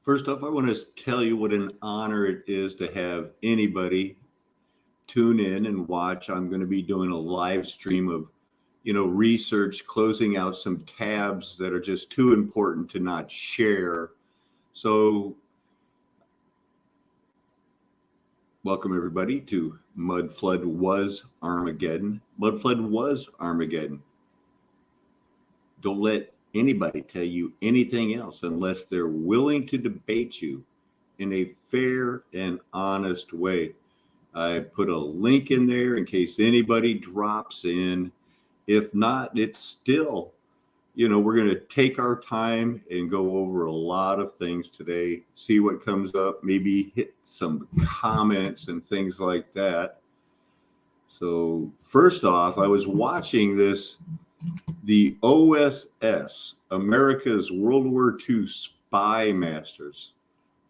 First off, I want to tell you what an honor it is to have anybody tune in and watch. I'm going to be doing a live stream of, research, closing out some tabs that are just too important to not share. So, welcome everybody to Mud Flood Was Armageddon. Mud Flood was Armageddon. Don't let anybody tell you anything else unless they're willing to debate you in a fair and honest way. I put a link in there in case anybody drops in. If not, it's still, we're going to take our time and go over a lot of things today, see what comes up, maybe hit some comments and things like that. So first off, I was watching the OSS, America's World War II Spy Masters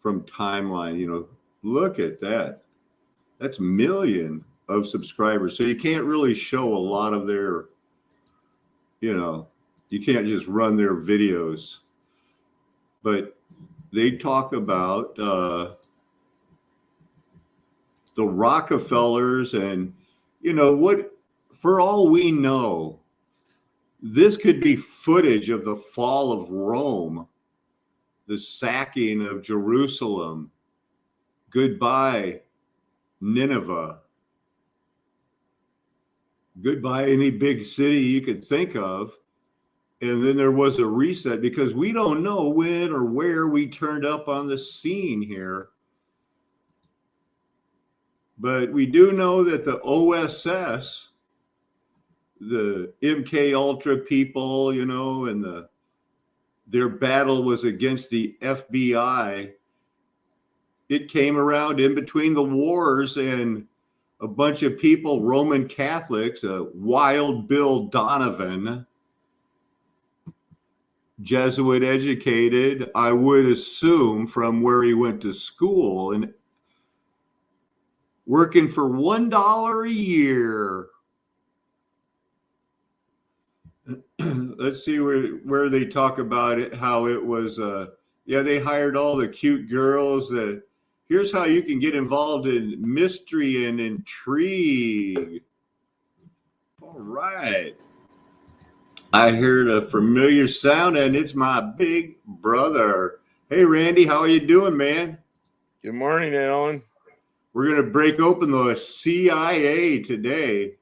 from Timeline. Look at that. That's million of subscribers. So you can't really show a lot of their, you can't just run their videos. But they talk about the Rockefellers and, what, for all we know, this could be footage of the fall of Rome, the sacking of Jerusalem. Goodbye, Nineveh. Goodbye, any big city you could think of. And then there was a reset because we don't know when or where we turned up on the scene here. But we do know that the OSS, the MK Ultra people, and their battle was against the FBI. It came around in between the wars, and a bunch of people, Roman Catholics, Wild Bill Donovan, Jesuit educated, I would assume, from where he went to school, and working for $1 a year. Let's see where they talk about it, how it was, they hired all the cute girls. Here's how you can get involved in mystery and intrigue. All right. I heard a familiar sound, and it's my big brother. Hey, Randy, how are you doing, man? Good morning, Alan. We're going to break open the CIA today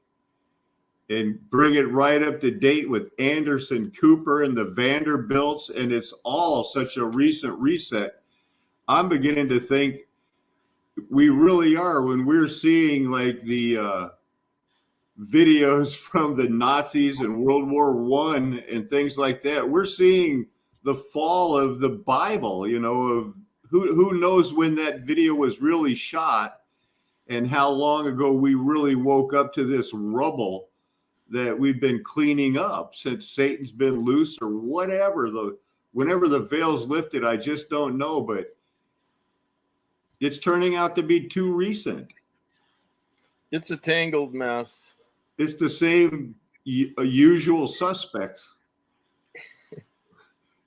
and bring it right up to date with Anderson Cooper and the Vanderbilts, and it's all such a recent reset. I'm beginning to think we really are, when we're seeing like the videos from the Nazis and World War I and things like that. We're seeing the fall of the Bible, of who knows when that video was really shot and how long ago we really woke up to this rubble that we've been cleaning up since Satan's been loose or whatever. Whenever the veil's lifted, I just don't know, but it's turning out to be too recent. It's a tangled mess. It's the same usual suspects.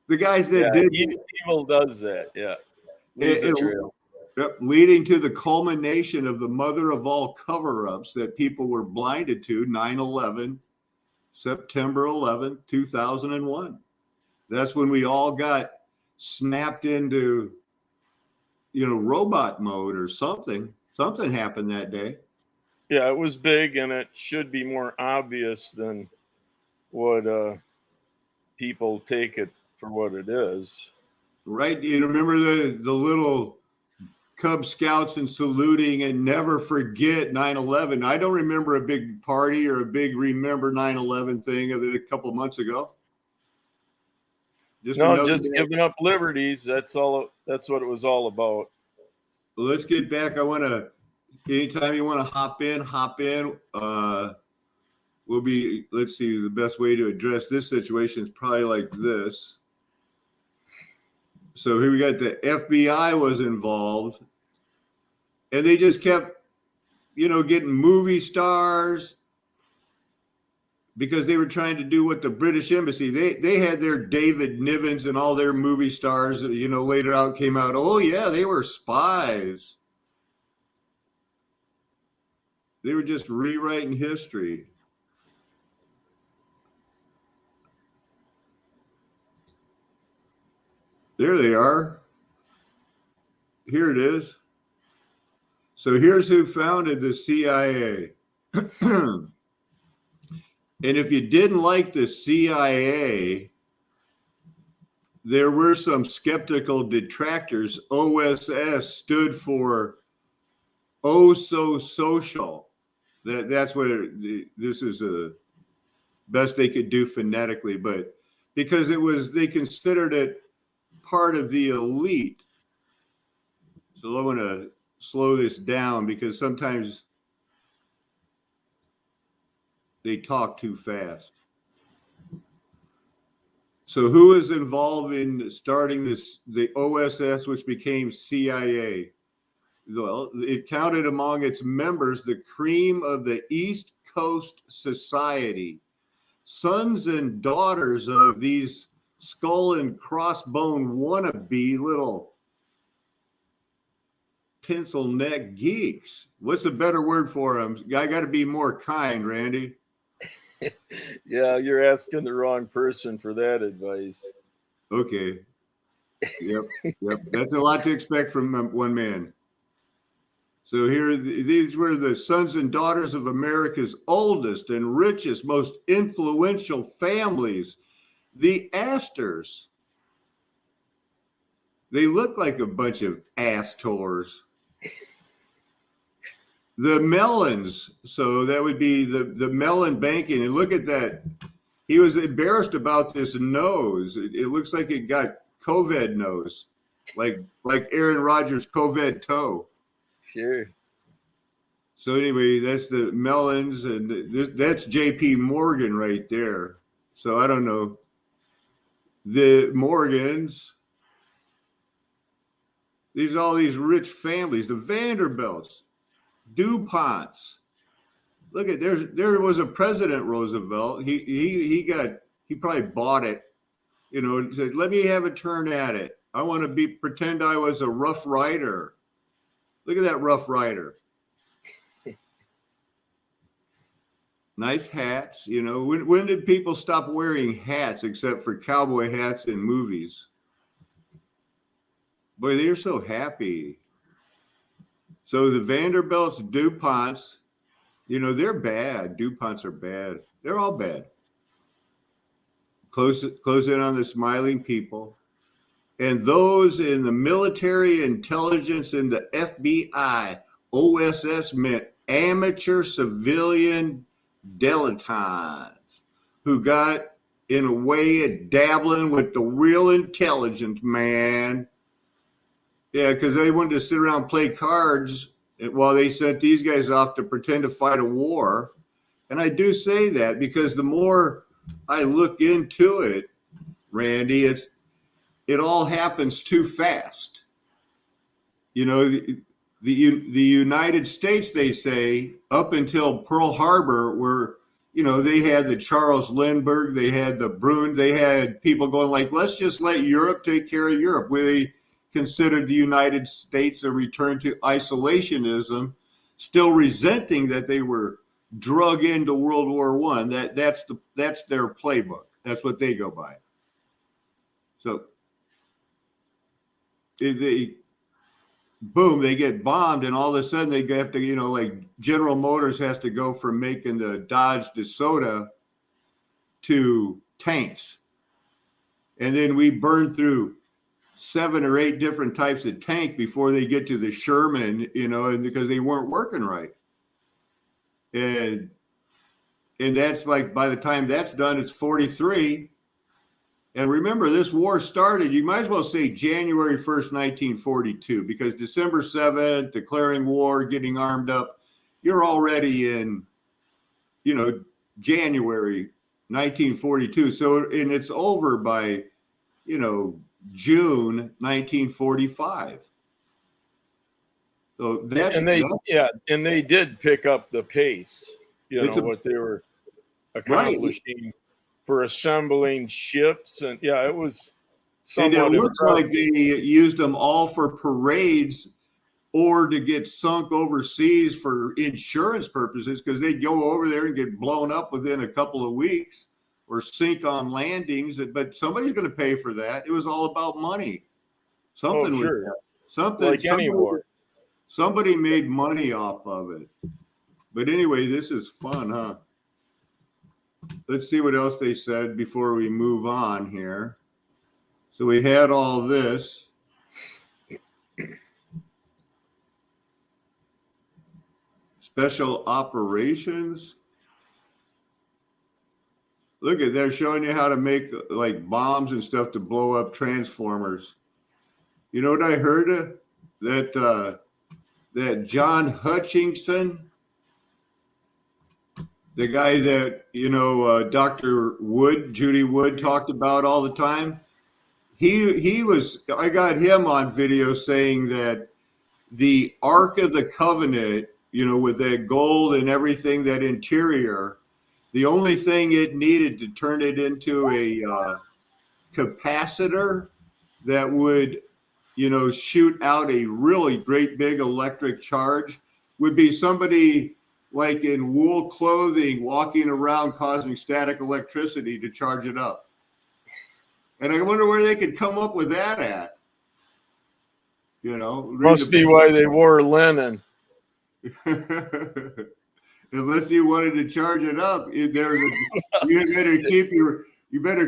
The guys that did evil does that, leading to the culmination of the mother of all cover-ups that people were blinded to, 9/11, September 11th, 2001. That's when we all got snapped into, robot mode or something. Something happened that day. Yeah, it was big, and it should be more obvious than what people take it for what it is. Right. You remember the little Cub Scouts and saluting and never forget 9/11. I don't remember a big party or a big remember 9/11 thing of it a couple of months ago. Just giving up liberties. That's all. That's what it was all about. Well, let's get back. Anytime you want to hop in. Let's see, the best way to address this situation is probably like this. So here we got the FBI was involved, and they just kept, getting movie stars, because they were trying to do what the British Embassy, they had their David Nivens and all their movie stars, later out came out, oh yeah, they were spies. They were just rewriting history. There they are. Here it is. So here's who founded the CIA. And if you didn't like the CIA, there were some skeptical detractors. OSS stood for Oh So Social. That's what this is a best they could do phonetically, but because they considered it part of the elite. So I want to slow this down because sometimes they talk too fast. So who is involved in starting the OSS, which became CIA? Well, it counted among its members the cream of the East Coast Society, sons and daughters of these skull and crossbone wannabe little pencil neck geeks. What's a better word for them? I got to be more kind, Randy. Yeah, you're asking the wrong person for that advice. Okay. Yep. That's a lot to expect from one man. So here, these were the sons and daughters of America's oldest and richest, most influential families, the Astors. They look like a bunch of ass-tors. The Mellons, so that would be the Mellon banking. And look at that. He was embarrassed about this nose. It looks like it got COVID nose, like Aaron Rodgers' COVID toe. Sure. So anyway, that's the Mellons, and that's JP Morgan right there. So I don't know. The Morgans, all these rich families, the Vanderbilts, DuPonts. Look at there was a President Roosevelt. He probably bought it, said, let me have a turn at it. I want to pretend I was a Rough Rider. Look at that Rough Rider. Nice hats. When did people stop wearing hats except for cowboy hats in movies? Boy, they're so happy. So the Vanderbilts, DuPonts, they're bad. DuPonts are bad. They're all bad. Close in on the smiling people. And those in the military intelligence in the FBI, OSS meant amateur civilian dilettantes who got in a way of dabbling with the real intelligence, man. Yeah, because they wanted to sit around and play cards while they sent these guys off to pretend to fight a war. And I do say that because the more I look into it, Randy, it all happens too fast. The United States, they say, up until Pearl Harbor, were, they had the Charles Lindbergh, they had the Brune, they had people going like, let's just let Europe take care of Europe. They considered the United States a return to isolationism, still resenting that they were drug into World War I. That's their playbook. That's what they go by. So they get bombed, and all of a sudden they have to, like General Motors has to go from making the Dodge DeSoto to tanks. And then we burn through 7 or 8 different types of tank before they get to the Sherman, and because they weren't working right. And that's like, by the time that's done, it's 43. And remember, this war started, you might as well say January 1st, 1942, because December 7th, declaring war, getting armed up, you're already in, January 1942. So, and it's over by, June 1945. So they did pick up the pace, what they were accomplishing for assembling ships. And yeah, it was And somewhat it looks impressive. like they used them all for parades or to get sunk overseas for insurance purposes, because they'd go over there and get blown up within a couple of weeks or sink on landings. But somebody's going to pay for that. It was all about money. Something Oh, was sure. something. Like any war. Somebody made money off of it. But anyway, this is fun, huh? Let's see what else they said before we move on here. So we had all this. Special operations. Look at, they're showing you how to make like bombs and stuff to blow up transformers. You know what I heard? That John Hutchinson, the guy that, you know, Dr. Wood, Judy Wood talked about all the time. He was, I got him on video saying that the Ark of the Covenant, you know, with that gold and everything, that interior, the only thing it needed to turn it into a capacitor that would, you know, shoot out a really great big electric charge would be somebody like in wool clothing walking around causing static electricity to charge it up. And I wonder where they could come up with that at. You know, Must be why they wore linen. Unless you wanted to charge it up, you better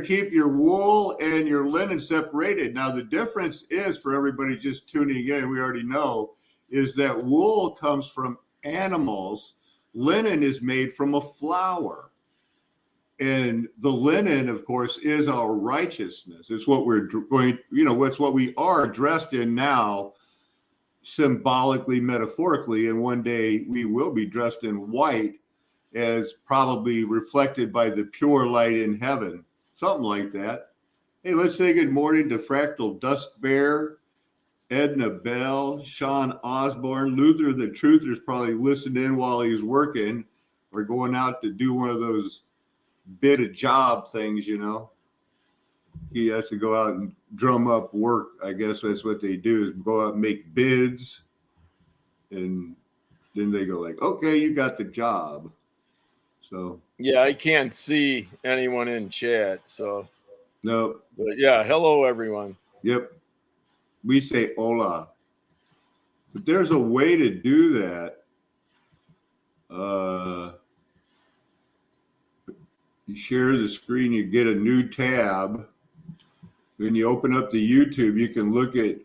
keep your wool and your linen separated. Now the difference is, for everybody just tuning in, we already know, is that wool comes from animals. Linen is made from a flower. And the linen, of course, is our righteousness. It's what we're going, you know, it's what we are dressed in now, symbolically, metaphorically. And one day we will be dressed in white, as probably reflected by the pure light in heaven, something like that. Hey, let's say good morning to Fractal Dust Bear, Edna Bell, Sean Osborne. Luther the Truther's probably listened in while he's working or going out to do one of those bit of job things, you know. He has to go out and drum up work. I guess that's what they do, is go out and make bids, and then they go like, okay, you got the job. So yeah, I can't see anyone in chat, so no. But yeah, hello everyone. Yep, we say hola, but there's a way to do that. You share the screen, you get a new tab. When you open up the YouTube, you can look at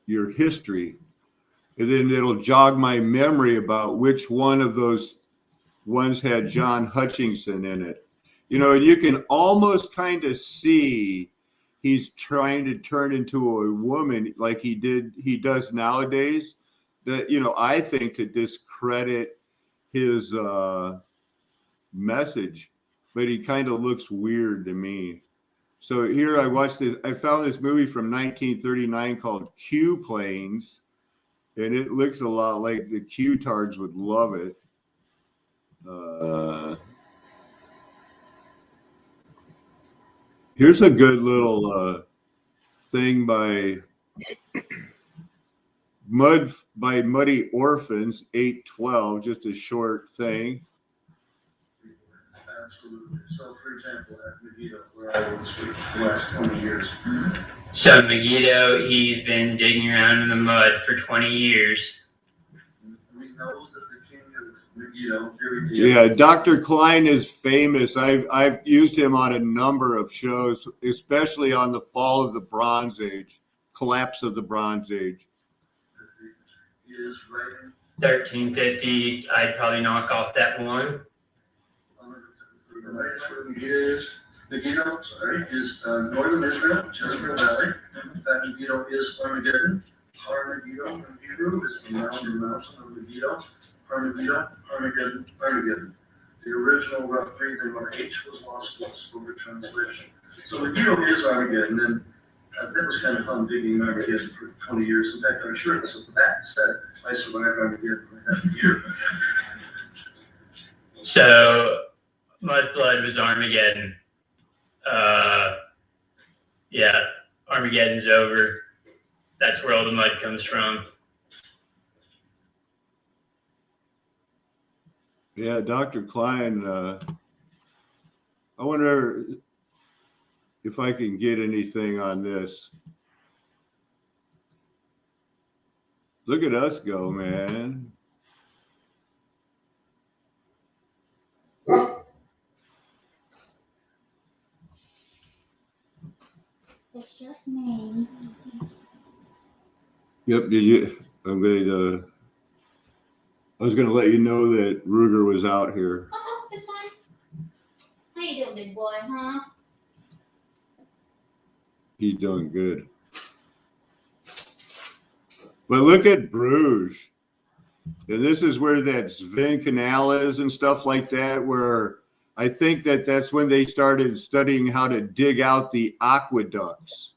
your history, and then it'll jog my memory about which one of those ones had John Hutchinson in it. You know, and you can almost kind of see he's trying to turn into a woman like he does nowadays. That, you know, I think to discredit his message, but he kind of looks weird to me. So here I watched this. I found this movie from 1939 called Q Planes, and it looks a lot like the Q-tards would love it. Here's a good little thing by Muddy Orphans, 812, just a short thing. Absolutely. So, for example, at Megiddo, where I was for the last 20 years. So Megiddo, he's been digging around in the mud for 20 years. We know that the king of Megiddo, yeah, Dr. Klein is famous. I've used him on a number of shows, especially on the fall of the Bronze Age, collapse of the Bronze Age. He is writing 1350, I'd probably knock off that one. Megiddo, is northern Israel, Jezreel Valley. That Megiddo is Armageddon. Har-Megiddo in Hebrew is the mountain of Megiddo. Har-Megiddo, Armageddon, Armageddon. The original rough breathing on H was lost over translation. So Megiddo is Armageddon, and that was kind of fun digging Armageddon for 20 years. In fact, our shirt that's at the back said, I survived Armageddon for half a year. So mud flood was Armageddon. Yeah, Armageddon's over. That's where all the mud comes from. Yeah, Dr. Klein, I wonder if I can get anything on this. Look at us go, man. It's just me. Yep, I was going to let you know that Ruger was out here. Oh, it's fine. How you doing, big boy, huh? He's doing good. But look at Bruges. And this is where that Sven Canal is and stuff like that, where I think that's when they started studying how to dig out the aqueducts.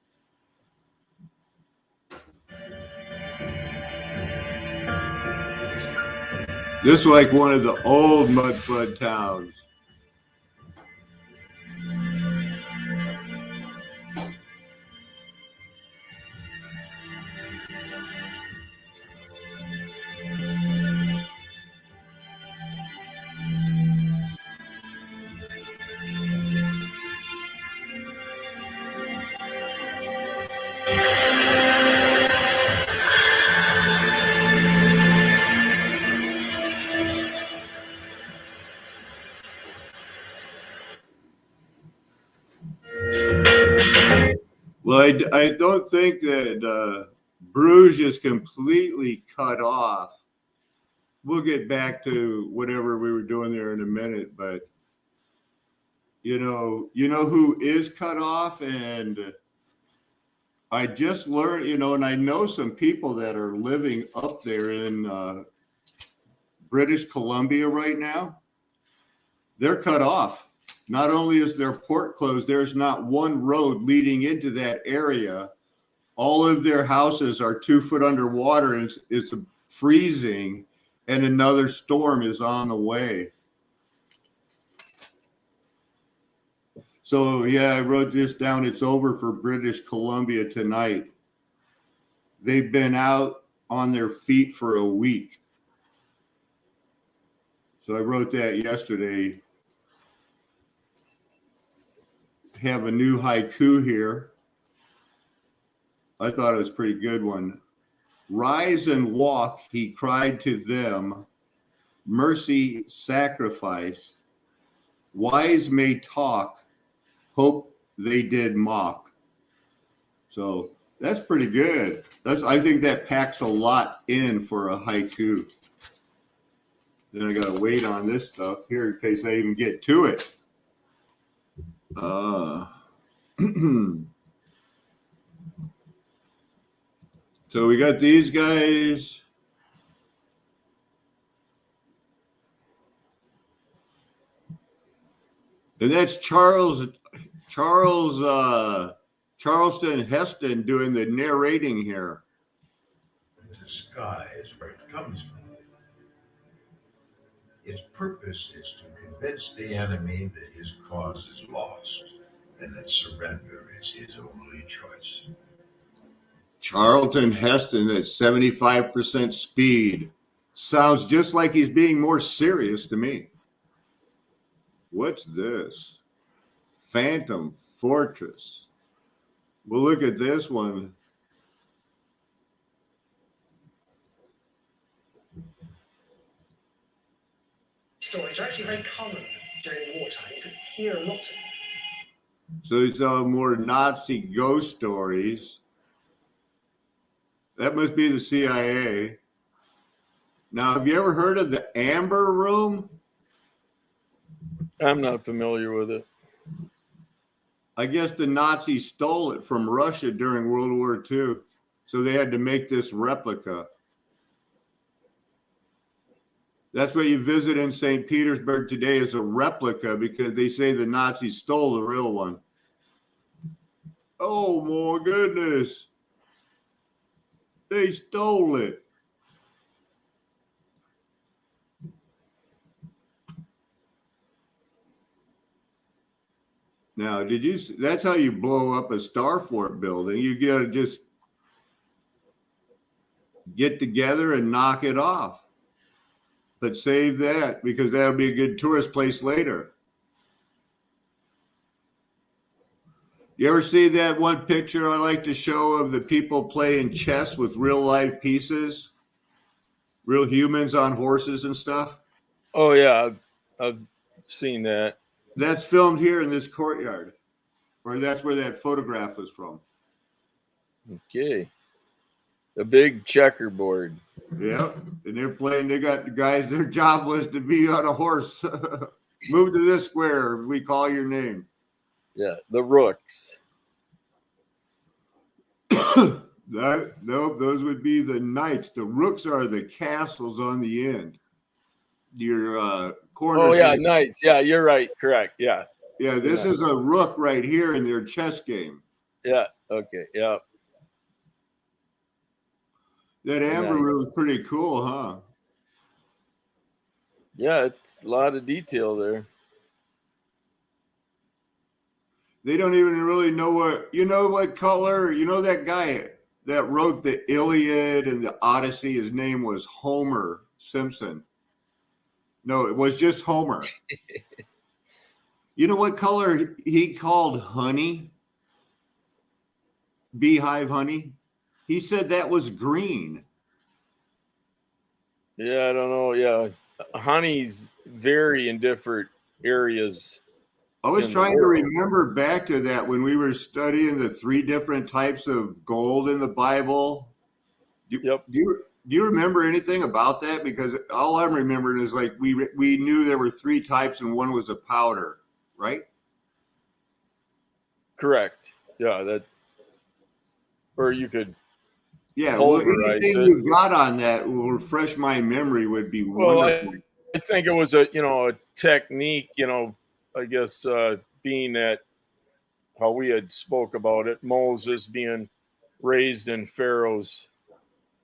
This is like one of the old mud flood towns. Well, I don't think that Bruges is completely cut off. We'll get back to whatever we were doing there in a minute, but you know who is cut off, and I just learned, and I know some people that are living up there in British Columbia right now. They're cut off. Not only is their port closed, there's not one road leading into that area. All of their houses are 2 foot underwater, and it's freezing, and another storm is on the way. So, yeah, I wrote this down. It's over for British Columbia tonight. They've been out on their feet for a week. So I wrote that yesterday. Have a new haiku here. I thought it was a pretty good one. Rise and walk, he cried to them. Mercy, sacrifice. Wise may talk, hope they did mock. So that's pretty good. I think that packs a lot in for a haiku. Then I gotta wait on this stuff here in case I even get to it. So we got these guys. And that's Charleston Heston doing the narrating here. The sky is where it comes from. Its purpose is to convince the enemy that his cause is lost and that surrender is his only choice. Charlton Heston at 75% speed. Sounds just like he's being more serious to me. What's this? Phantom Fortress. We'll look at this one. Stories are actually very common during wartime. You could hear a lot of them. So these are more Nazi ghost stories. That must be the CIA. Now, have you ever heard of the Amber Room? I'm not familiar with it. I guess the Nazis stole it from Russia during World War II. So they had to make this replica. That's what you visit in St. Petersburg today is a replica because they say the Nazis stole the real one. Oh my goodness. They stole it. Now, that's how you blow up a Starfort building. You gotta just get together and knock it off. But save that because that'll be a good tourist place later. You ever see that one picture I like to show of the people playing chess with real life pieces? Real humans on horses and stuff? Oh yeah, I've seen that. That's filmed here in this courtyard. Or that's where that photograph was from. Okay. The big checkerboard. Yep. And they're playing, they got the guys, their job was to be on a horse. Move to this square if we call your name. Yeah, the rooks. Nope, those would be the knights. The rooks are the castles on the end. Your corners. Oh yeah, knights. Yeah, you're right. Correct. Yeah. Yeah, this is a rook right here in their chess game. Yeah. Okay. Yeah. That amber room is pretty cool, huh? Yeah, it's a lot of detail there. They don't even really know what color, that guy that wrote the Iliad and the Odyssey, his name was Homer Simpson. No, it was just Homer. You know what color he called honey? Beehive honey? He said that was green. Yeah, I don't know. Yeah, honeys vary in different areas. I was in the trying to world. remember back to that when we were studying the 3 different types of gold in the Bible. Yep. Do you remember anything about that? Because all I'm remembering is like we knew there were 3 types and one was a powder, right? Correct. Yeah, that. Or you could. Yeah. Well, Pulverize anything it. you got on that will refresh my memory would be Well, wonderful. I think it was a technique. I guess being that how we had spoke about it, Moses being raised in Pharaoh's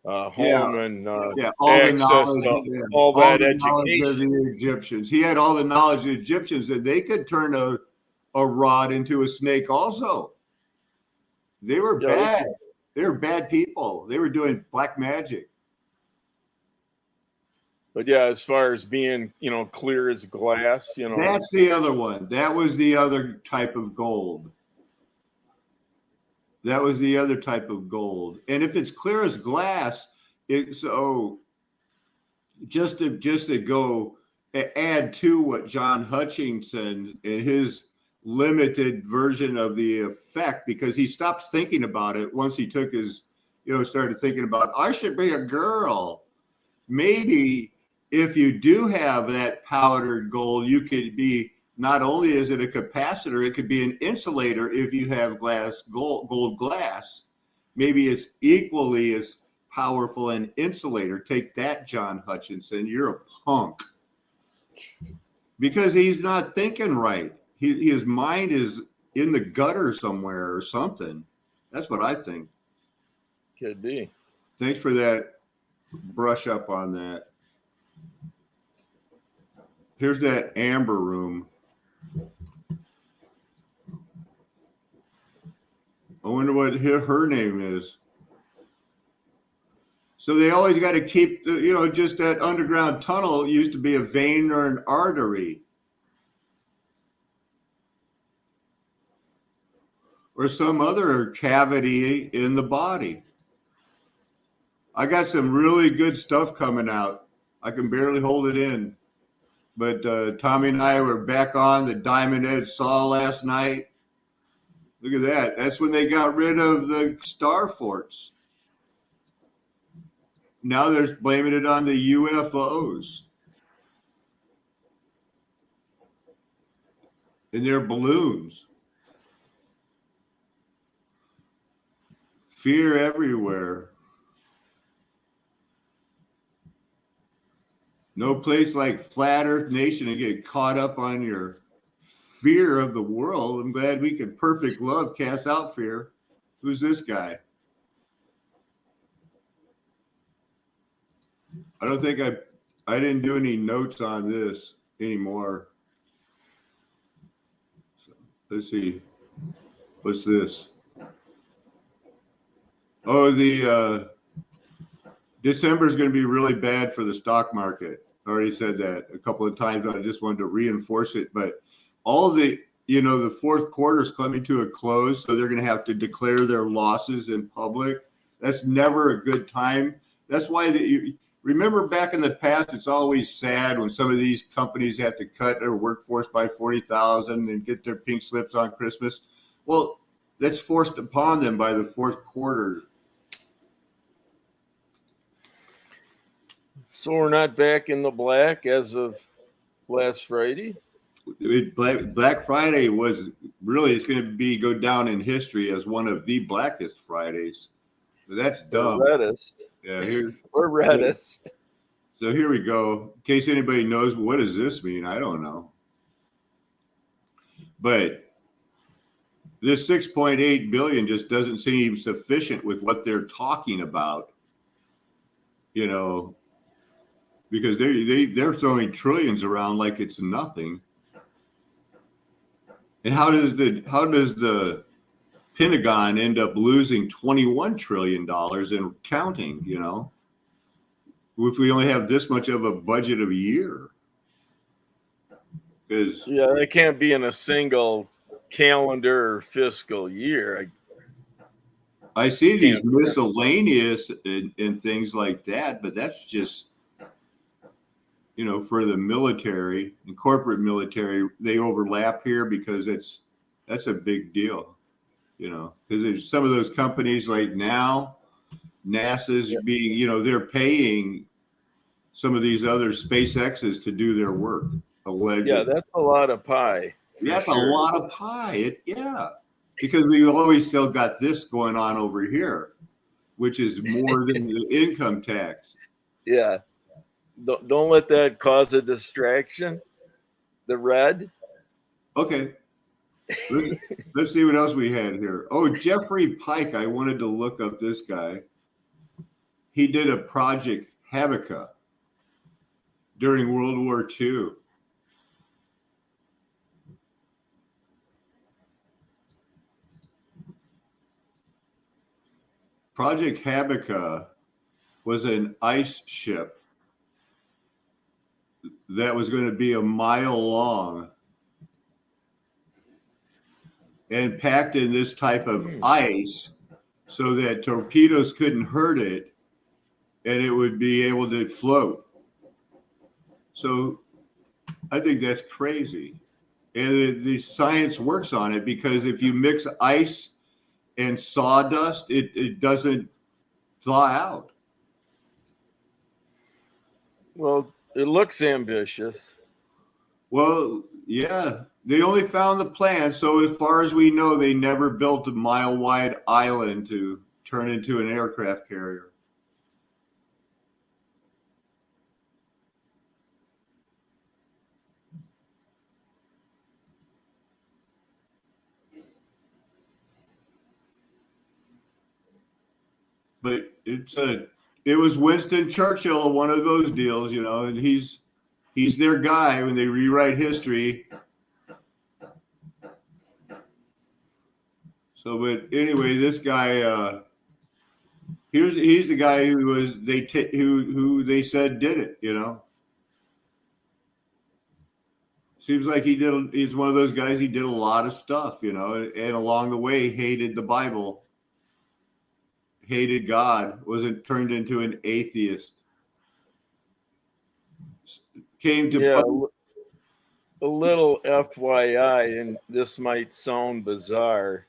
home and all the access knowledge, to all that the knowledge of education. the Egyptians. He had all the knowledge of the Egyptians that they could turn a rod into a snake also. They were Yeah, bad. They were bad people. They were doing black magic. But yeah, as far as being clear as glass, That's the other one. That was the other type of gold. That was the other type of gold. And if it's clear as glass, just to go add to what John Hutchinson and his limited version of the effect, because he stopped thinking about it once he took his, started thinking about, I should be a girl. Maybe if you do have that powdered gold, you could be, not only is it a capacitor, it could be an insulator if you have gold glass. Maybe it's equally as powerful an insulator. Take that, John Hutchinson. You're a punk. Because he's not thinking right. His mind is in the gutter somewhere or something. That's what I think. could be. Thanks for that brush up on that. Here's that amber room. I wonder what her name is. So they always got to keep, just that underground tunnel used to be a vein or an artery. Or some other cavity in the body. I got some really good stuff coming out. I can barely hold it in. But Tommy and I were back on the Diamond Edge saw last night. Look at that. That's when they got rid of the star forts. Now they're blaming it on the UFOs. And their balloons. Fear everywhere. No place like Flat Earth Nation to get caught up on your fear of the world. I'm glad we could perfect love cast out fear. Who's this guy? I don't think I didn't do any notes on this anymore. So, Let's see. What's this? Oh, the December is going to be really bad for the stock market. I already said that a couple of times, but I just wanted to reinforce it. But all the, the fourth quarter is coming to a close, so they're going to have to declare their losses in public. That's never a good time. That's why remember back in the past, it's always sad when some of these companies have to cut their workforce by 40,000 and get their pink slips on Christmas. Well, that's forced upon them by the fourth quarter. So we're not back in the black as of last Friday. Black Friday was really, it's going to go down in history as one of the blackest Fridays. That's dumb. Reddest. Yeah, Or reddest. So here we go. In case anybody knows, what does this mean? I don't know. But this 6.8 billion just doesn't seem sufficient with what they're talking about. Because they're throwing trillions around like it's nothing. And how does the Pentagon end up losing $21 trillion and counting, if we only have this much of a budget of a year? Because they can't be in a single calendar or fiscal year. I see these miscellaneous and things like that, but that's just, for the military and corporate military, they overlap here because that's a big deal, because there's some of those companies like now, NASA's being, they're paying some of these other SpaceX's to do their work. Allegedly. Yeah, that's a lot of pie. That's a lot of pie. Because we've always still got this going on over here, which is more than the income tax. Yeah. Don't let that cause a distraction. The red. Okay. Let's see what else we had here. Oh, Jeffrey Pike. I wanted to look up this guy. He did a Project Habakkuk during World War II. Project Habakkuk was an ice ship that was going to be a mile long and packed in this type of ice so that torpedoes couldn't hurt it and it would be able to float. So I think that's crazy. And the science works on it because if you mix ice and sawdust, it doesn't thaw out. Well, it looks ambitious. Well, yeah, they only found the plan. So as far as we know, they never built a mile-wide island to turn into an aircraft carrier. But it was Winston Churchill, one of those deals, and he's their guy when they rewrite history. So, but anyway, this guy, he's the guy who they said did it. Seems like he's one of those guys. He did a lot of stuff, and along the way hated the Bible. Hated God, wasn't turned into an atheist. Came to a little FYI, and this might sound bizarre,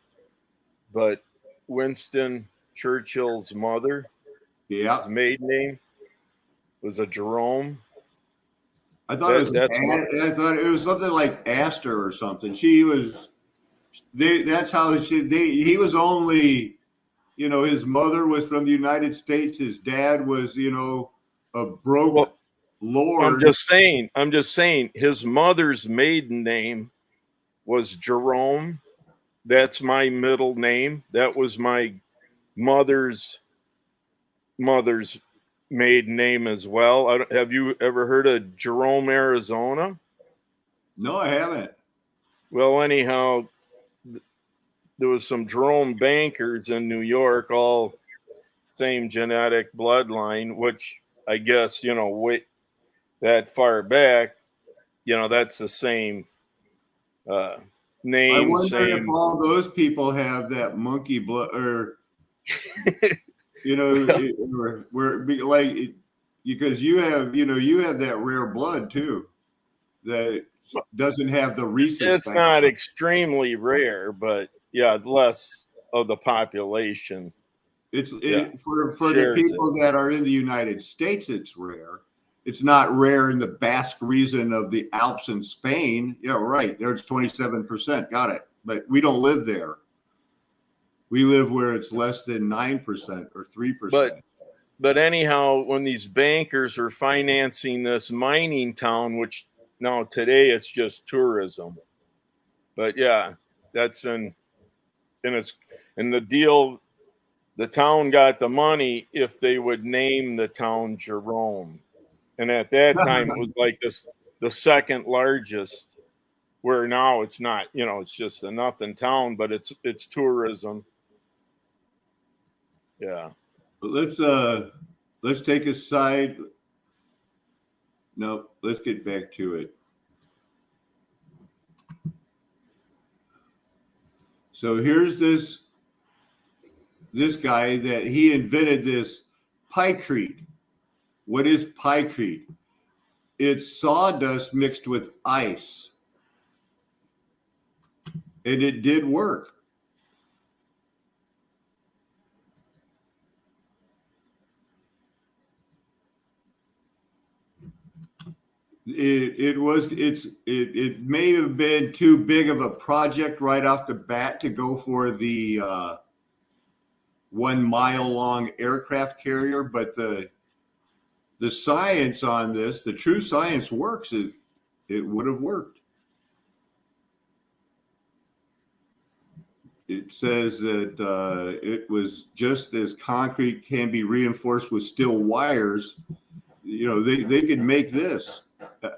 but Winston Churchill's mother, his maiden name was a Jerome. I thought it was something like Astor or something. He was only. His mother was from the United States. His dad was, a broke lord. I'm just saying his mother's maiden name was Jerome. That's my middle name. That was my mother's maiden name as well. Have you ever heard of Jerome, Arizona? No, I haven't. Well, anyhow, there was some Jerome bankers in New York, all same genetic bloodline, which I guess, wait that far back, that's the same I name, wonder if same. all those people have that monkey blood, or like, because you have that rare blood too that doesn't have the rhesus It's factor. not extremely rare, but yeah, less of the population. For the people that are in the United States, it's rare. It's not rare in the Basque region of the Alps in Spain. Yeah, right. There's 27%. Got it. But we don't live there. We live where it's less than 9% or 3%. But anyhow, when these bankers are financing this mining town, which now today it's just tourism. But yeah, that's in the deal. The town got the money if they would name the town Jerome. And at that time, it was like the second largest, where now it's not, it's just a nothing town, but it's tourism. Yeah. But let's take a side. Nope, let's get back to it. So here's this guy that he invented this pykrete. What is pykrete? It's sawdust mixed with ice. And it did work. It may have been too big of a project right off the bat to go for the 1 mile long aircraft carrier, but the science on this, the true science works. It would have worked. It says that it was just as concrete can be reinforced with steel wires. They could make this.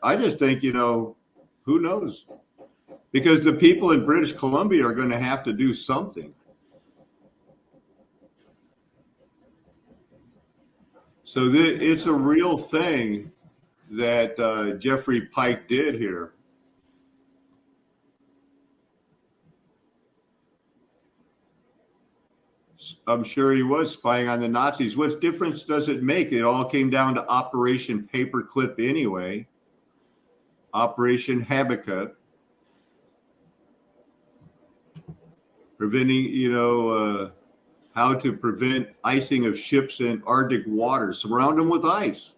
I just think, who knows? Because the people in British Columbia are going to have to do something. So it's a real thing that Jeffrey Pike did here. I'm sure he was spying on the Nazis. What difference does it make? It all came down to Operation Paperclip anyway. Operation Habakkuk. Preventing, how to prevent icing of ships in Arctic waters. Surround them with ice.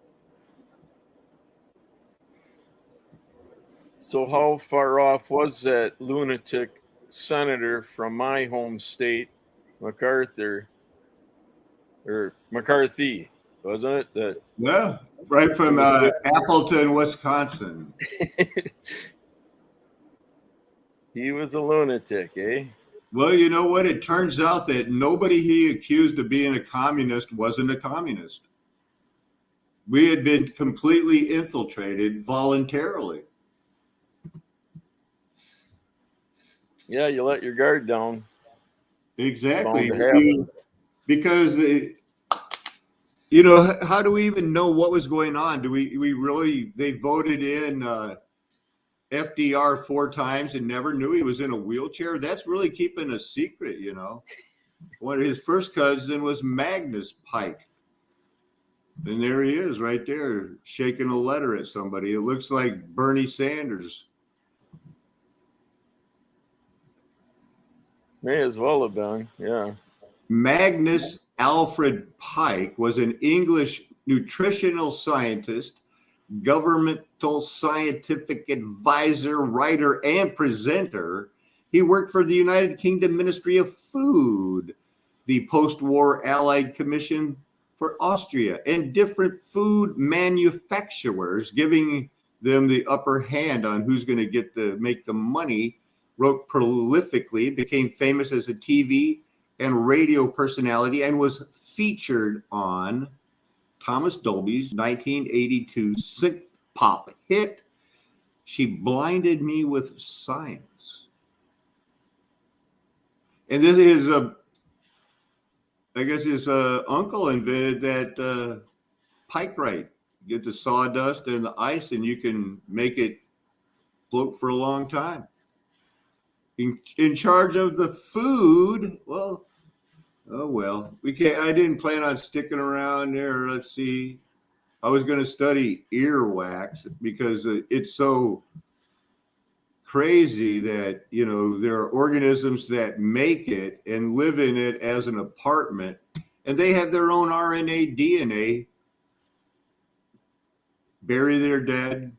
So how far off was that lunatic senator from my home state, MacArthur, or McCarthy, wasn't it? Yeah, right from Appleton, Wisconsin. He was a lunatic, eh? Well, you know what? It turns out that nobody he accused of being a communist wasn't a communist. We had been completely infiltrated voluntarily. Yeah, you let your guard down. Exactly. It's Because, how do we even know what was going on? Do we really, they voted in FDR 4 times and never knew he was in a wheelchair? That's really keeping a secret, One of his first cousin was Magnus Pike. And there he is right there shaking a letter at somebody. It looks like Bernie Sanders. May as well have been, yeah. Magnus Alfred Pike was an English nutritional scientist, governmental scientific advisor, writer, and presenter. He worked for the United Kingdom Ministry of Food, the post-war Allied Commission for Austria, and different food manufacturers, giving them the upper hand on who's going to make the money. Wrote prolifically, became famous as a TV and radio personality, and was featured on Thomas Dolby's 1982 synth pop hit, She Blinded Me with Science. And this is I guess his uncle invented that pyrite. Get the sawdust and the ice, and you can make it float for a long time. In charge of the food, well, oh well, we can't. I didn't plan on sticking around there. Let's see. I was going to study earwax because it's so crazy that, you know, there are organisms that make it and live in it as an apartment, and they have their own RNA, DNA, bury their dead,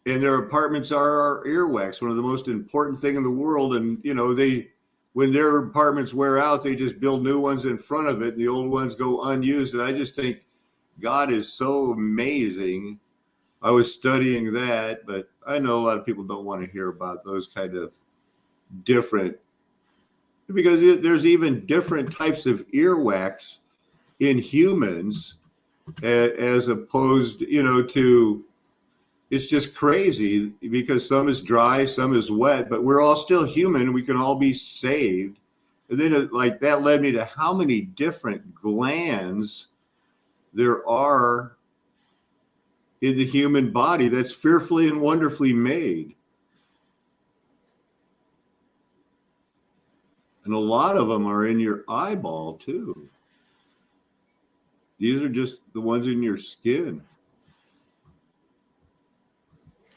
and their apartments are our earwax, one of the most important thing in the world. And, you know, when their apartments wear out, they just build new ones in front of it, and the old ones go unused. And I just think God is so amazing. I was studying that, but I know a lot of people don't want to hear about those kind of different, because there's even different types of earwax in humans as opposed, you know, to, it's just crazy because some is dry, some is wet, but we're all still human. We can all be saved. And then like that led me to how many different glands there are in the human body that's fearfully and wonderfully made. And a lot of them are in your eyeball too. These are just the ones in your skin.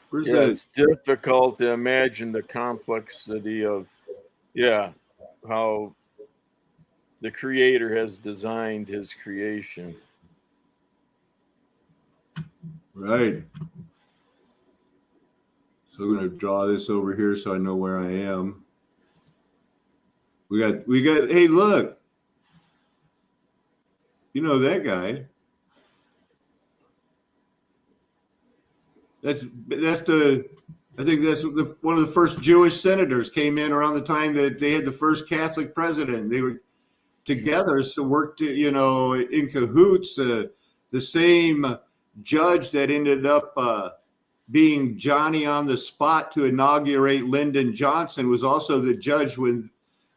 Where's Yeah, it's difficult to imagine the complexity of, how the Creator has designed his creation. Right. So I'm going to draw this over here so I know where I am. We got, hey, look. You know that guy. I think that's one of the first Jewish senators came in around the time that they had the first Catholic president. They were together, so worked, you know, in cahoots. The same judge that ended up being Johnny on the spot to inaugurate Lyndon Johnson was also the judge when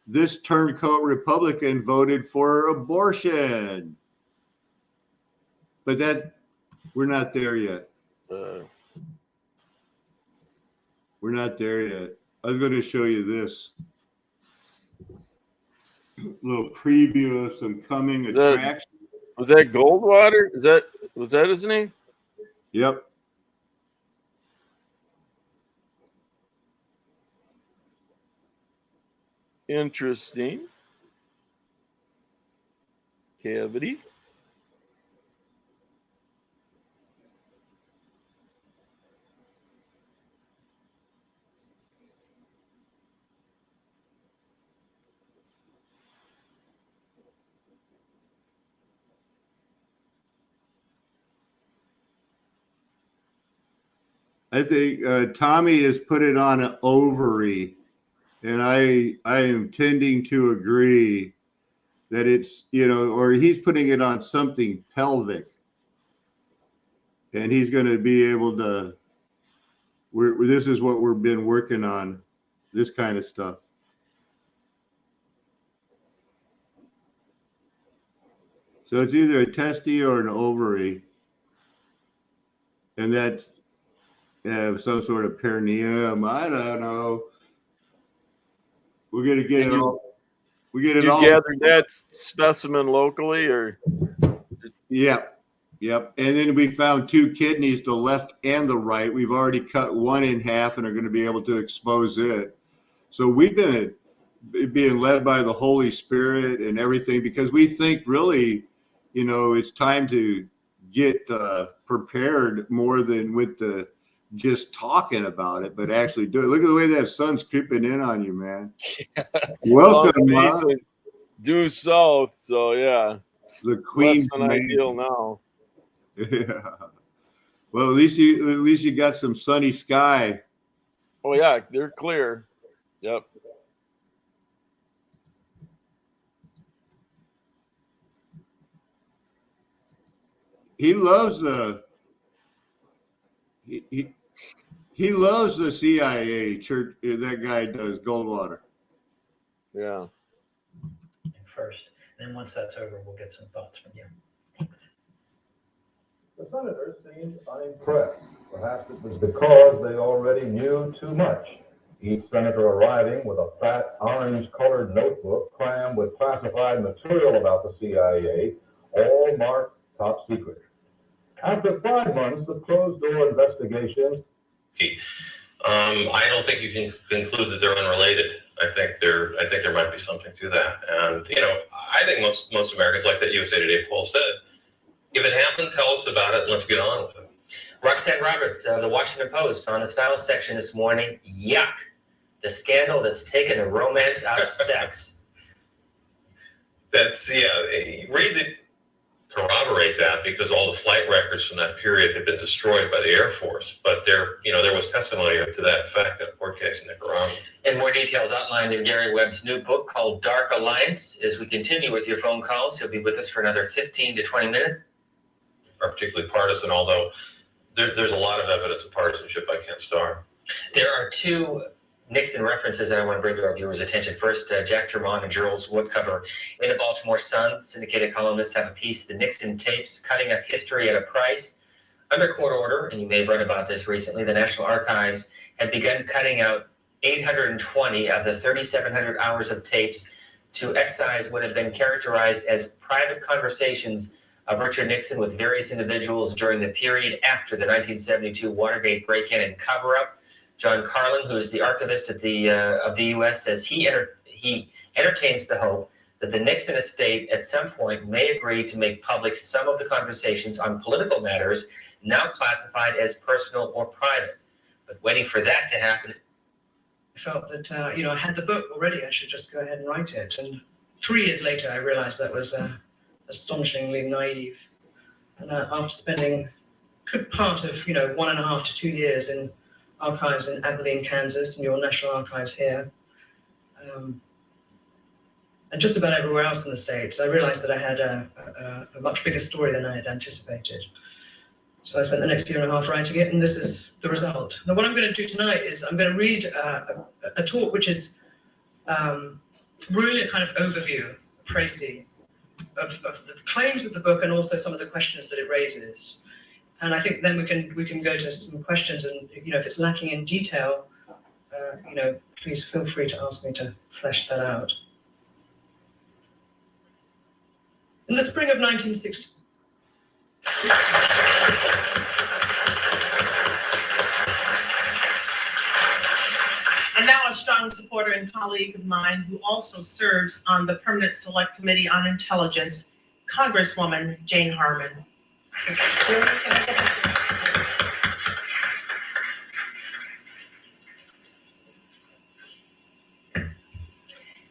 this turncoat Republican voted for abortion. But we're not there yet. We're not there yet. I was going to show you this little preview of some coming attractions. Was that Goldwater? Was that his name? Yep. Interesting. Cavity. I think Tommy has put it on an ovary, and I am tending to agree that it's, you know, or he's putting it on something pelvic, and he's going to be able to. This is what we've been working on, this kind of stuff. So it's either a testy or an ovary, and that's some sort of perineum. I don't know. We're gonna get it all. We get it all. You gathered that specimen locally, or? Yep. And then we found 2 kidneys, the left and the right. We've already cut one in half and are going to be able to expose it. So we've been being led by the Holy Spirit and everything, because we think really, you know, it's time to get prepared more than with the just talking about it, but actually do it. Look at the way that sun's creeping in on you, man. Welcome, Mom. Due south, so yeah. The Queen's less than ideal now. Yeah. Well, at least you got some sunny sky. Oh yeah, they're clear. Yep. He loves he loves the CIA church. That guy does, Goldwater. Yeah. first. And then once that's over, we'll get some thoughts from you. The senators seemed unimpressed. Perhaps it was because they already knew too much. Each senator arriving with a fat orange-colored notebook crammed with classified material about the CIA, all marked top secret. After 5 months of closed-door investigation, I don't think you can conclude that they're unrelated. I think there might be something to that. And I think most Americans, like that USA Today poll said, if it happened, tell us about it and let's get on with it. Roxanne Roberts of the Washington Post on the style section this morning. Yuck. The scandal that's taken the romance out of sex. Corroborate that, because all the flight records from that period have been destroyed by the Air Force. But there was testimony to that effect in a court case in Nicaragua. And more details outlined in Gary Webb's new book called Dark Alliance. As we continue with your phone calls, he'll be with us for another 15 to 20 minutes. Are particularly partisan, although there's a lot of evidence of partisanship by Ken Starr. There are two Nixon references that I want to bring to our viewers' attention. First, Jack Germont and Jules Woodcover in the Baltimore Sun. Syndicated columnists have a piece, The Nixon Tapes, Cutting Up History at a Price. Under court order, and you may have read about this recently, the National Archives had begun cutting out 820 of the 3,700 hours of tapes to excise what have been characterized as private conversations of Richard Nixon with various individuals during the period after the 1972 Watergate break-in and cover-up. John Carlin, who is the archivist of the U.S., says he entertains the hope that the Nixon estate at some point may agree to make public some of the conversations on political matters now classified as personal or private. But waiting for that to happen. I felt that, I had the book already. I should just go ahead and write it. And 3 years later, I realized that was astonishingly naive. And after spending a good part of, 1.5 to 2 years in archives in Abilene, Kansas, and your National Archives here, and just about everywhere else in the States, I realized that I had a much bigger story than I had anticipated. So I spent the next 1.5 years writing it, and this is the result. Now, what I'm going to do tonight is I'm going to read a talk which is really a kind of overview, précis, of the claims of the book and also some of the questions that it raises. And I think then we can go to some questions, and if it's lacking in detail, please feel free to ask me to flesh that out. In the spring of 1960. And now a strong supporter and colleague of mine who also serves on the Permanent Select Committee on Intelligence, Congresswoman Jane Harman.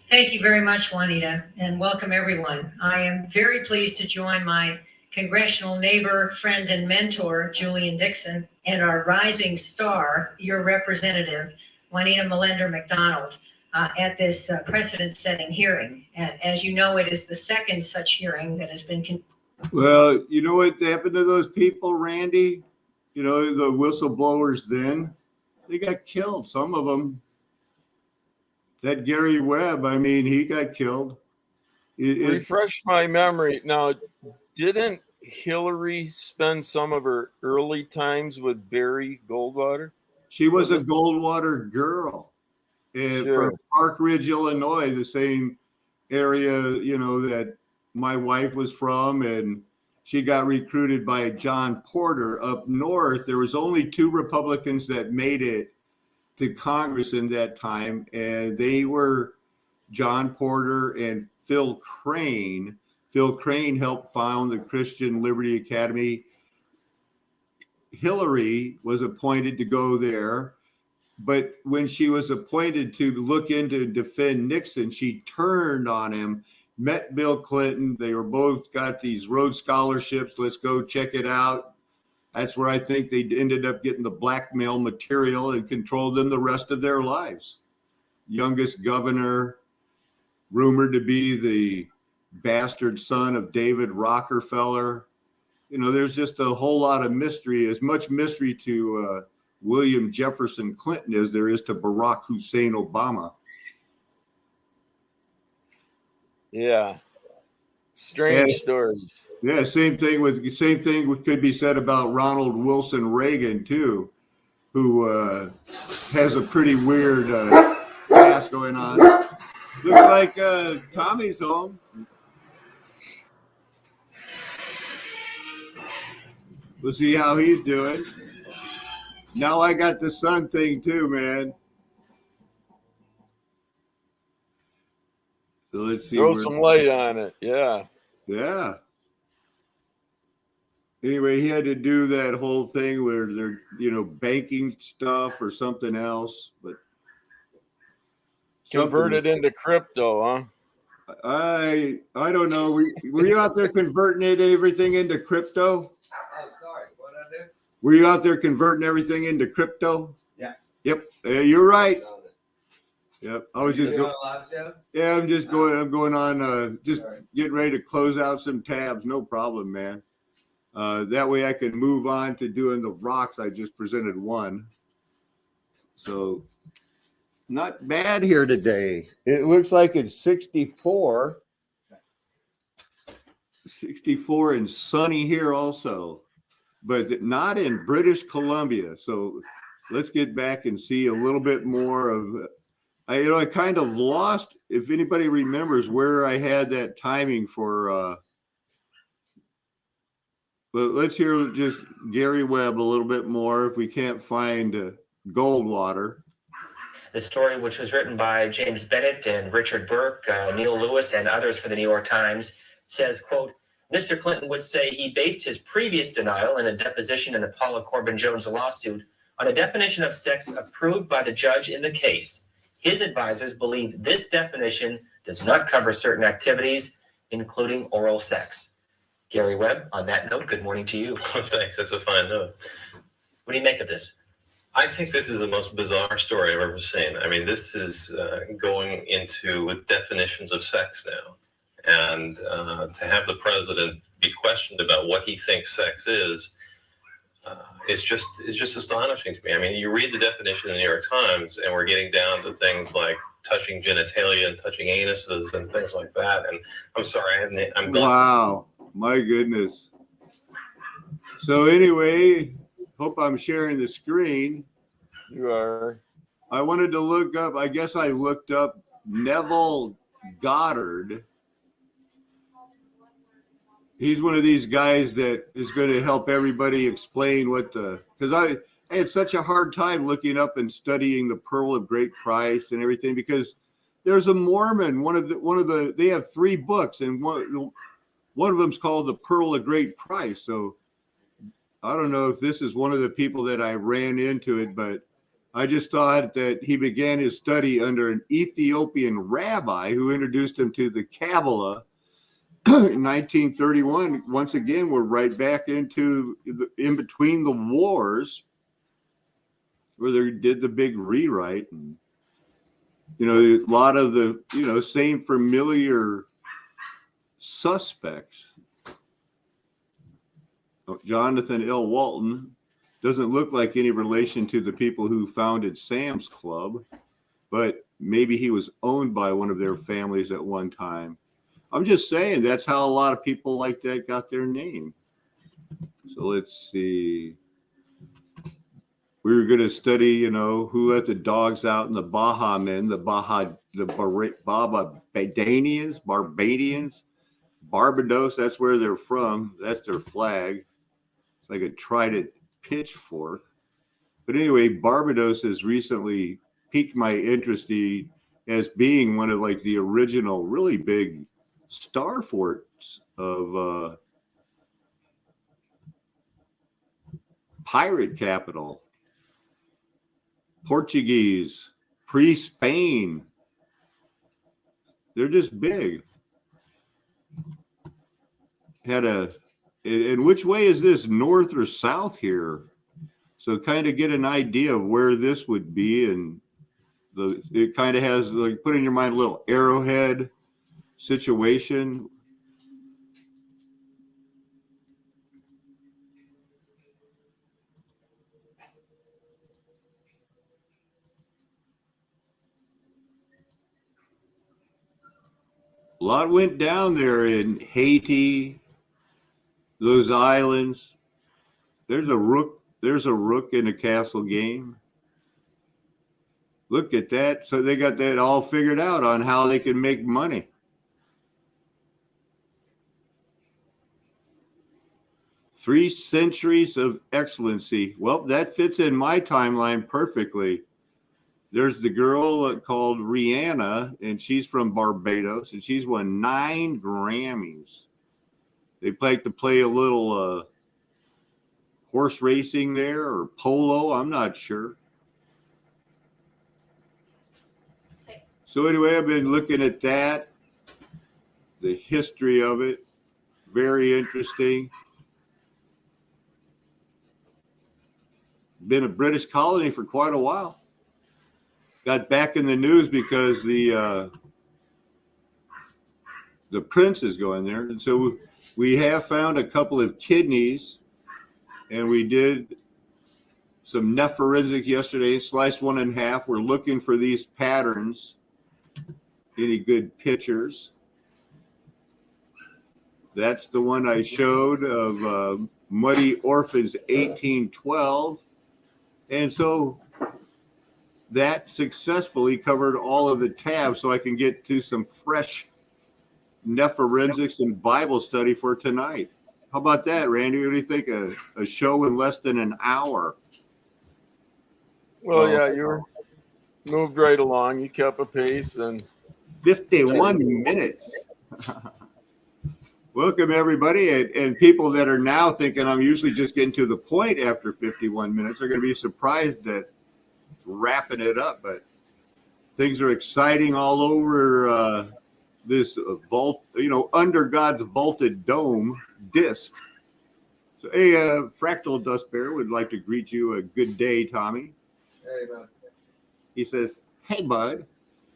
Thank you very much, Juanita, and welcome everyone. I am very pleased to join my congressional neighbor, friend, and mentor, Julian Dixon, and our rising star, your representative, Juanita Melender McDonald, at this precedent-setting hearing. As you know, it is the second such hearing that has been. Well, you know what happened to those people, Randy? The whistleblowers then? They got killed, some of them. That Gary Webb, he got killed. Refresh my memory. Now, didn't Hillary spend some of her early times with Barry Goldwater? She was a Goldwater girl. And from Park Ridge, Illinois, the same area, that my wife was from, and she got recruited by John Porter up north. There was only 2 Republicans that made it to Congress in that time, and they were John Porter and Phil Crane. Phil Crane helped found the Christian Liberty Academy. Hillary was appointed to go there, but when she was appointed to look into and defend Nixon, she turned on him, met Bill Clinton. They were both got these Rhodes scholarships. Let's go check it out. That's where I think they ended up getting the blackmail material and controlled them the rest of their lives. Youngest governor, rumored to be the bastard son of David Rockefeller. There's just a whole lot of mystery, as much mystery to William Jefferson Clinton as there is to Barack Hussein Obama. Yeah. Strange And- stories. Yeah, same thing could be said about Ronald Wilson Reagan too, who has a pretty weird past going on. Looks like Tommy's home. We'll see how he's doing. Now I got the sun thing too, man. So let's see. Throw some light on it. Yeah. Yeah. Anyway, he had to do that whole thing where they're, banking stuff or something else, but Converted into crypto, huh? I don't know. Were you out there converting everything into crypto? Oh, sorry. What did I do? Were you out there converting everything into crypto? Yeah. Yep. You're right. Yep. I was just going going. live show? Yeah, I'm just going. I'm going on. Just Sorry. getting ready to close out some tabs. No problem, man. That way I can move on to doing the rocks. I just presented one. So not bad here today. It looks like it's 64. 64 and sunny here also, but not in British Columbia. So let's get back and see a little bit more of, I kind of lost, if anybody remembers where I had that timing for, but let's hear just Gary Webb a little bit more if we can't find Goldwater. The story, which was written by James Bennett and Richard Burke, Neil Lewis, and others for the New York Times, says, quote, Mr. Clinton would say he based his previous denial in a deposition in the Paula Corbin Jones lawsuit on a definition of sex approved by the judge in the case. His advisors believe this definition does not cover certain activities, including oral sex. Gary Webb, on that note, good morning to you. Thanks. That's a fine note. What do you make of this? I think this is the most bizarre story I've ever seen. I mean, this is going into definitions of sex now. And to have the president be questioned about what he thinks sex is just astonishing to me. I mean, you read the definition in the New York Times, and we're getting down to things like touching genitalia and touching anuses and things like that. And I'm sorry, I'm glad. Wow, my goodness. So anyway, hope I'm sharing the screen. You are. I wanted to look up, I guess I looked up Neville Goddard. He's one of these guys that is going to help everybody explain because I had such a hard time looking up and studying the Pearl of Great Price and everything, because there's a Mormon, they have 3 books, and one of them's called the Pearl of Great Price. So I don't know if this is one of the people that I ran into it, but I just thought that he began his study under an Ethiopian rabbi who introduced him to the Kabbalah in 1931. Once again, we're right back into in between the wars where they did the big rewrite. And, a lot of the, same familiar suspects. Jonathan L. Walton doesn't look like any relation to the people who founded Sam's Club, but maybe he was owned by one of their families at one time. I'm just saying that's how a lot of people like that got their name. So let's see. We were going to study, who let the dogs out in the Baja Men, Barbadians, Barbados. That's where they're from. That's their flag. It's like a trident pitchfork. But anyway, Barbados has recently piqued my interest as being one of the original really big star forts of pirate capital. Portuguese, pre-Spain. They're just big. And which way is this, north or south here? So kind of get an idea of where this would be. And it kind of has, put in your mind a little arrowhead situation. A lot went down there in Haiti, those islands. There's a rook in a castle game. Look at that. So they got that all figured out on how they can make money. Three centuries of excellency. Well, that fits in my timeline perfectly. There's the girl called Rihanna, and she's from Barbados, and she's won 9 Grammys. They like to play a little horse racing there or polo. I'm not sure. So anyway, I've been looking at that, the history of it. Very interesting. Been a British colony for quite a while. Got back in the news because the prince is going there. And so we have found a couple of kidneys, and we did some nephorensic yesterday, sliced one in half. We're looking for these patterns. Any good pictures? That's the one I showed of Muddy Orphans 1812. And so that successfully covered all of the tabs, so I can get to some fresh nephorensics and Bible study for tonight. How about that, Randy? What do you think? A show in less than an hour. Well, yeah, you moved right along. You kept a pace, and 51 minutes. Welcome, everybody. And people that are now thinking I'm usually just getting to the point after 51 minutes are going to be surprised that wrapping it up. But things are exciting all over this vault, under God's vaulted dome disc. So, hey, Fractal Dust Bear would like to greet you a good day, Tommy. Hey, man. He says, hey, bud.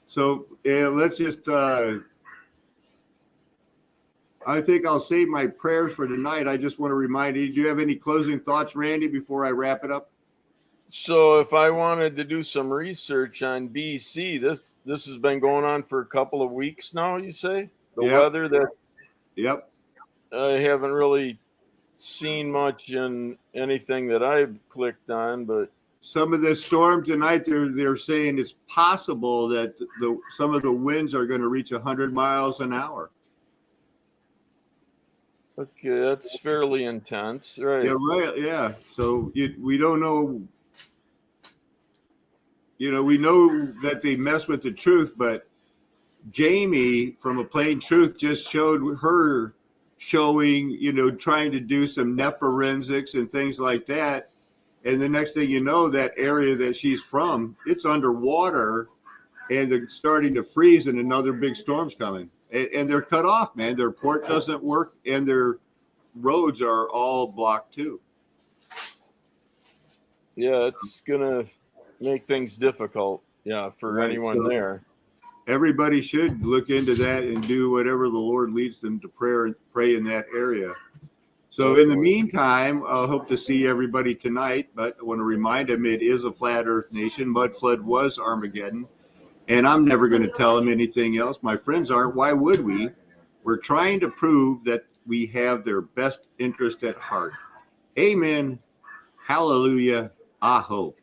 So let's just, I think I'll save my prayers for tonight. I just want to remind you, do you have any closing thoughts, Randy, before I wrap it up? so if I wanted to do some research on BC, this has been going on for a couple of weeks now, you say? The Yep. weather that Yep. I haven't really seen much in anything that I've clicked on, but Some of the storm tonight, they're saying it's possible that some of the winds are going to reach 100 miles an hour. okay, that's fairly intense, right? Yeah, right. Yeah. So we don't know. We know that they mess with the truth, but Jamie from A Plain Truth just showed her showing, trying to do some nephorensics and things like that. And the next thing you know, that area that she's from, it's underwater and they're starting to freeze and another big storm's coming. And they're cut off, man. Their port doesn't work and their roads are all blocked too. Yeah, it's gonna make things difficult, for Right, anyone so there. Everybody should look into that and do whatever the Lord leads them to pray in that area. So in the meantime, I hope to see everybody tonight, but I want to remind them it is a flat earth nation. Mud Flood was Armageddon, and I'm never going to tell them anything else. My friends aren't. Why would we? We're trying to prove that we have their best interest at heart. Amen. Hallelujah. Aho.